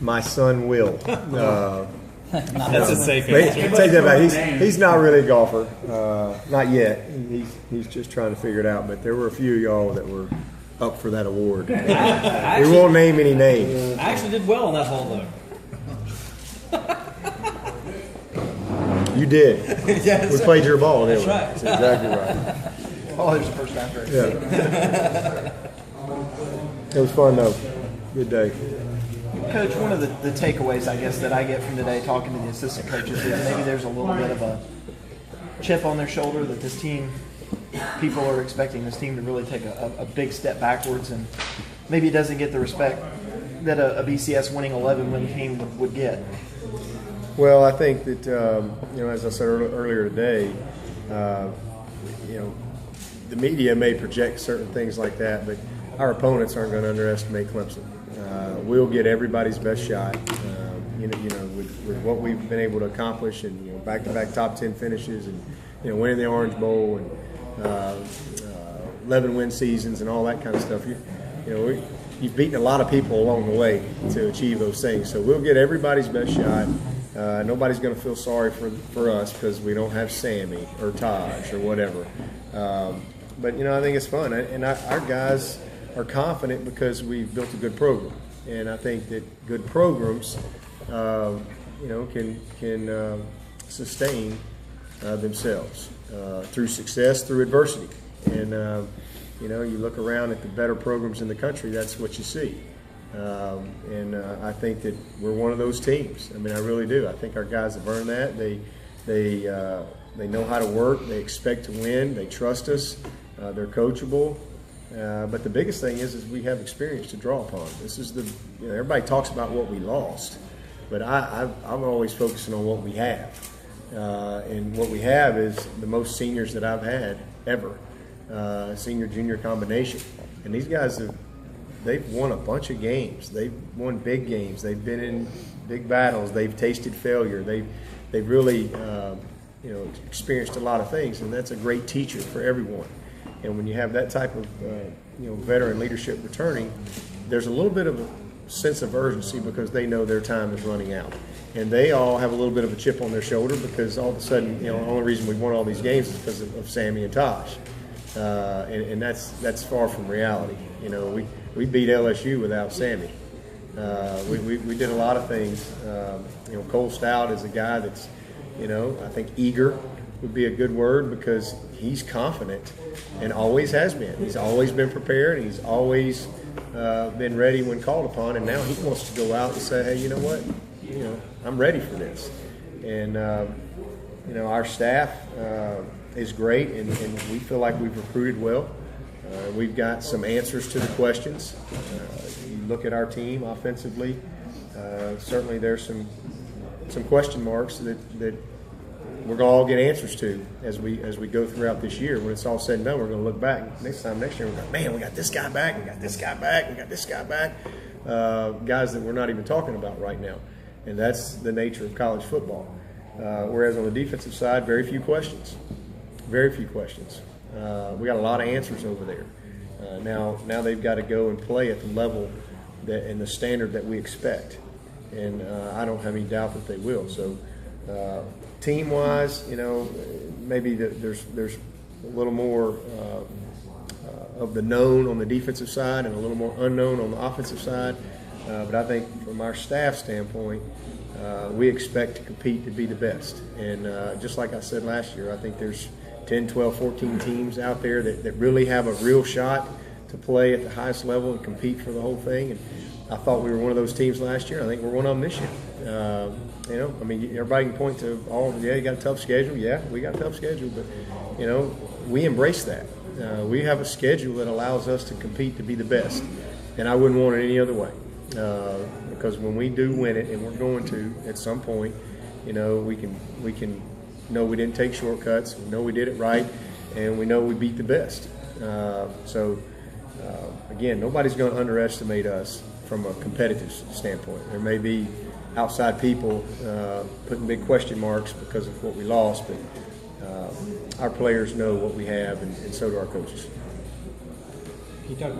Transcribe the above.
My son will. That's a safe answer. Take that back. He's not really a golfer. Not yet. He's just trying to figure it out. But there were a few of y'all that were up for that award. We won't name any names. I actually did well on that hole, though. You did. Yes. We played your ball, didn't we? That's right. That's exactly right. Oh, there's the first time for it. Yeah. It was fun, though. Good day. Coach, one of the takeaways, I guess, that I get from today talking to the assistant coaches is maybe there's a little bit of a chip on their shoulder that this team, people are expecting this team to really take a big step backwards, and maybe it doesn't get the respect that a BCS winning 11-win team would get. Well, I think that, as I said earlier today, the media may project certain things like that, but our opponents aren't going to underestimate Clemson. We'll get everybody's best shot, with what we've been able to accomplish, and back-to-back top 10 finishes, and winning the Orange Bowl, and 11-win seasons, and all that kind of stuff. You've beaten a lot of people along the way to achieve those things. So we'll get everybody's best shot. Nobody's going to feel sorry for us because we don't have Sammy or Taj or whatever. But I think it's fun, and our guys are confident because we've built a good program. And I think that good programs, can sustain themselves through success, through adversity. And you look around at the better programs in the country, that's what you see. I think that we're one of those teams. I mean, I really do. I think our guys have earned that. They know how to work. They expect to win. They trust us. They're coachable. But the biggest thing is we have experience to draw upon. This is everybody talks about what we lost, but I'm always focusing on what we have. And what we have is the most seniors that I've had ever, senior-junior combination. And these guys they've won a bunch of games. They've won big games. They've been in big battles. They've tasted failure. They've really experienced a lot of things, and that's a great teacher for everyone. And when you have that type of veteran leadership returning, there's a little bit of a sense of urgency because they know their time is running out. And they all have a little bit of a chip on their shoulder because all of a sudden, the only reason we won all these games is because of Sammy and Taj. And that's far from reality. We beat LSU without Sammy. We did a lot of things. Cole Stout is a guy that's, I think eager would be a good word because he's confident and always has been. He's always been prepared. He's always been ready when called upon, and now he wants to go out and say, hey, you know what? I'm ready for this. And, our staff is great, and we feel like we've recruited well. We've got some answers to the questions. You look at our team offensively, certainly there's some question marks that we're going to all get answers to as we go throughout this year. When it's all said and done, we're going to look back next year. We're going, man, we got this guy back. We got this guy back. We got this guy back. Guys that we're not even talking about right now, and that's the nature of college football. Whereas on the defensive side, very few questions. Very few questions. We got a lot of answers over there. Now they've got to go and play at the level and the standard that we expect, and I don't have any doubt that they will. So. Team-wise, maybe there's a little more of the known on the defensive side and a little more unknown on the offensive side. But I think from our staff standpoint, we expect to compete to be the best. And just like I said last year, I think there's 10, 12, 14 teams out there that really have a real shot to play at the highest level and compete for the whole thing. And I thought we were one of those teams last year. I think we're one of them this year. Everybody can point to you got a tough schedule. Yeah, we got a tough schedule, but, we embrace that. We have a schedule that allows us to compete to be the best, and I wouldn't want it any other way. Because when we do win it, and we're going to at some point, we can know we didn't take shortcuts. We know we did it right, and we know we beat the best. Again, nobody's going to underestimate us from a competitive standpoint. There may be outside people putting big question marks because of what we lost, but our players know what we have, and so do our coaches.